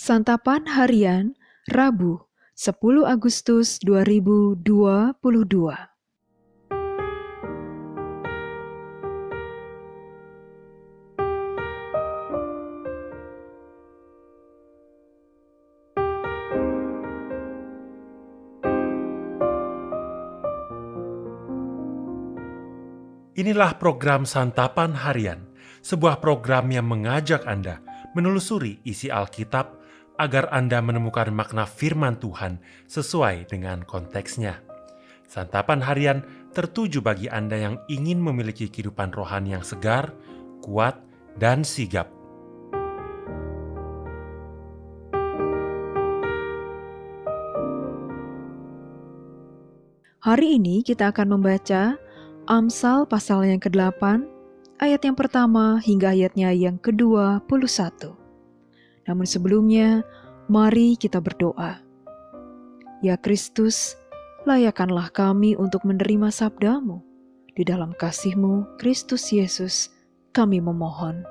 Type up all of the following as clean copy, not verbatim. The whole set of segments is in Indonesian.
Santapan Harian, Rabu, 10 Agustus 2022. Inilah program Santapan Harian, sebuah program yang mengajak Anda menelusuri isi Alkitab agar Anda menemukan makna firman Tuhan sesuai dengan konteksnya. Santapan Harian tertuju bagi Anda yang ingin memiliki kehidupan rohani yang segar, kuat, dan sigap. Hari ini kita akan membaca Amsal pasal yang ke-8, ayat yang pertama hingga ayatnya yang ke-21. Namun sebelumnya, mari kita berdoa. Ya Kristus, layakkanlah kami untuk menerima sabda-Mu. Di dalam kasih-Mu, Kristus Yesus, kami memohon.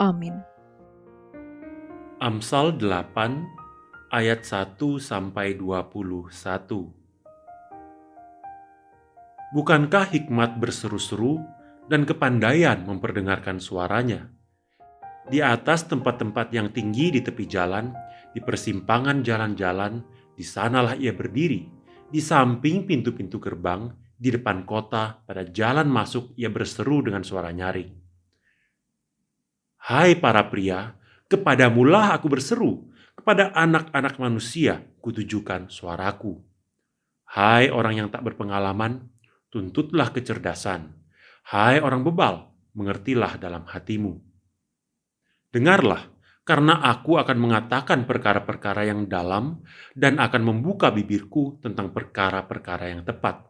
Amin. Amsal 8 ayat 1-21. Bukankah hikmat berseru-seru dan kepandaian memperdengarkan suaranya? Di atas tempat-tempat yang tinggi di tepi jalan, di persimpangan jalan-jalan, di sanalah ia berdiri. Di samping pintu-pintu gerbang, di depan kota, pada jalan masuk ia berseru dengan suara nyaring. Hai para pria, kepadamulah aku berseru, kepada anak-anak manusia kutujukan suaraku. Hai orang yang tak berpengalaman, tuntutlah kecerdasan. Hai orang bebal, mengertilah dalam hatimu. Dengarlah, karena aku akan mengatakan perkara-perkara yang dalam dan akan membuka bibirku tentang perkara-perkara yang tepat.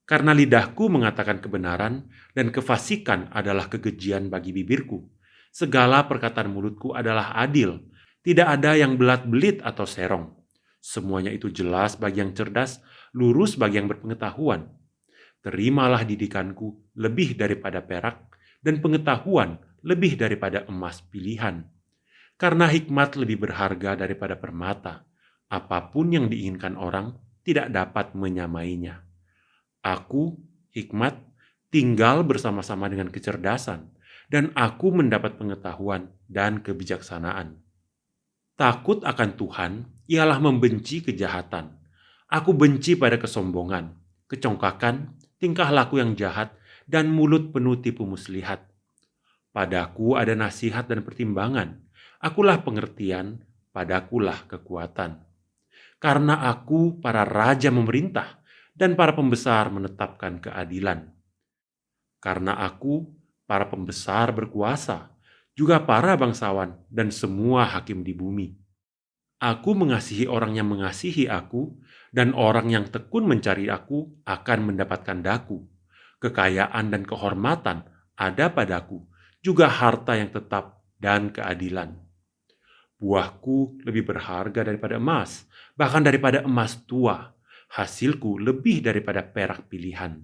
Karena lidahku mengatakan kebenaran dan kefasikan adalah kekejian bagi bibirku. Segala perkataan mulutku adalah adil, tidak ada yang belat-belit atau serong. Semuanya itu jelas bagi yang cerdas, lurus bagi yang berpengetahuan. Terimalah didikanku lebih daripada perak, dan pengetahuan lebih daripada emas pilihan. Karena hikmat lebih berharga daripada permata, apapun yang diinginkan orang tidak dapat menyamainya. Aku, hikmat, tinggal bersama-sama dengan kecerdasan, dan aku mendapat pengetahuan dan kebijaksanaan. Takut akan Tuhan ialah membenci kejahatan. Aku benci pada kesombongan, kecongkakan, tingkah laku yang jahat, dan mulut penuh tipu muslihat. Padaku ada nasihat dan pertimbangan, akulah pengertian, padakulah kekuatan. Karena aku para raja memerintah, dan para pembesar menetapkan keadilan. Karena aku para pembesar berkuasa, juga para bangsawan dan semua hakim di bumi. Aku mengasihi orang yang mengasihi aku, dan orang yang tekun mencari aku akan mendapatkan daku. Kekayaan dan kehormatan ada padaku, juga harta yang tetap dan keadilan. Buahku lebih berharga daripada emas, bahkan daripada emas tua. Hasilku lebih daripada perak pilihan.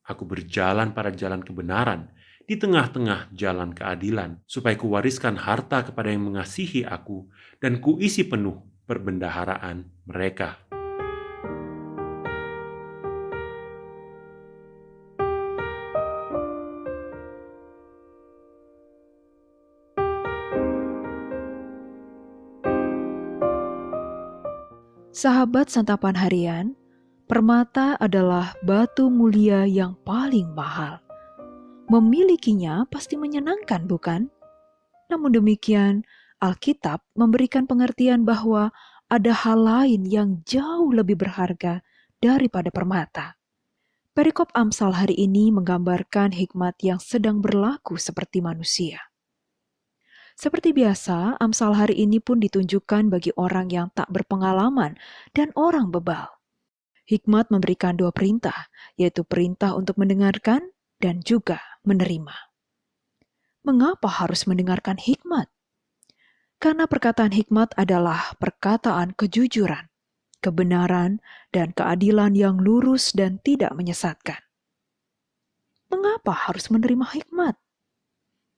Aku berjalan pada jalan kebenaran, di tengah-tengah jalan keadilan, supaya kuwariskan harta kepada yang mengasihi aku, dan kuisi penuh perbendaharaan mereka. Sahabat Santapan Harian, permata adalah batu mulia yang paling mahal. Memilikinya pasti menyenangkan, bukan? Namun demikian, Alkitab memberikan pengertian bahwa ada hal lain yang jauh lebih berharga daripada permata. Perikop Amsal hari ini menggambarkan hikmat yang sedang berlaku seperti manusia. Seperti biasa, Amsal hari ini pun ditunjukkan bagi orang yang tak berpengalaman dan orang bebal. Hikmat memberikan dua perintah, yaitu perintah untuk mendengarkan dan juga menerima. Mengapa harus mendengarkan hikmat? Karena perkataan hikmat adalah perkataan kejujuran, kebenaran, dan keadilan yang lurus dan tidak menyesatkan. Mengapa harus menerima hikmat?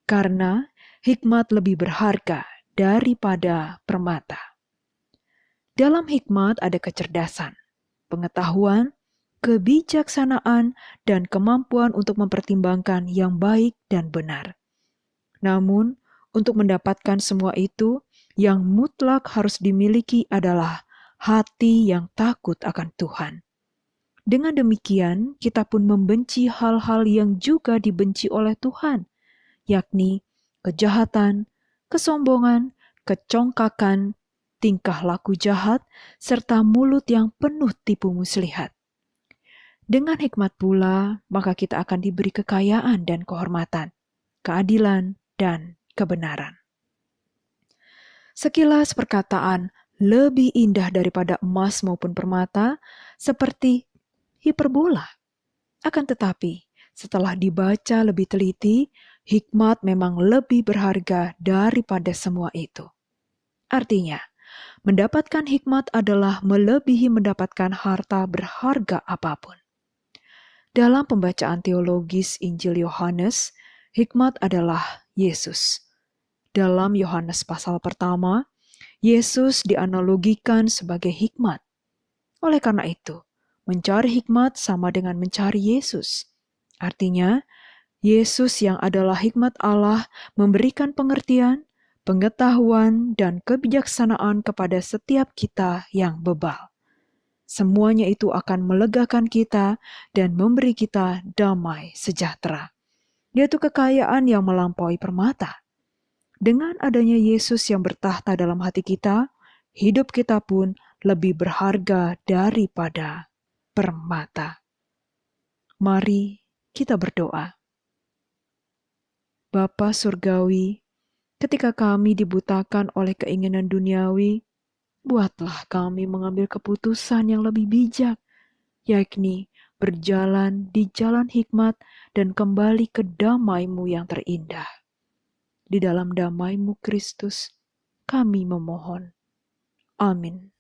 Karena hikmat lebih berharga daripada permata. Dalam hikmat ada kecerdasan, pengetahuan, kebijaksanaan, dan kemampuan untuk mempertimbangkan yang baik dan benar. Namun, untuk mendapatkan semua itu, yang mutlak harus dimiliki adalah hati yang takut akan Tuhan. Dengan demikian, kita pun membenci hal-hal yang juga dibenci oleh Tuhan, yakni kejahatan, kesombongan, kecongkakan, tingkah laku jahat, serta mulut yang penuh tipu muslihat. Dengan hikmat pula, maka kita akan diberi kekayaan dan kehormatan, keadilan, dan kebenaran. Sekilas perkataan lebih indah daripada emas maupun permata, seperti hiperbola. Akan tetapi, setelah dibaca lebih teliti, hikmat memang lebih berharga daripada semua itu. Artinya, mendapatkan hikmat adalah melebihi mendapatkan harta berharga apapun. Dalam pembacaan teologis Injil Yohanes, hikmat adalah Yesus. Dalam Yohanes pasal pertama, Yesus dianalogikan sebagai hikmat. Oleh karena itu, mencari hikmat sama dengan mencari Yesus. Artinya, Yesus yang adalah hikmat Allah memberikan pengertian, pengetahuan, dan kebijaksanaan kepada setiap kita yang bebal. Semuanya itu akan melegakan kita dan memberi kita damai sejahtera, yaitu kekayaan yang melampaui permata. Dengan adanya Yesus yang bertahta dalam hati kita, hidup kita pun lebih berharga daripada permata. Mari kita berdoa. Bapa Surgawi, ketika kami dibutakan oleh keinginan duniawi, buatlah kami mengambil keputusan yang lebih bijak, yakni berjalan di jalan hikmat dan kembali ke damai-Mu yang terindah. Di dalam damai-Mu Kristus, kami memohon. Amin.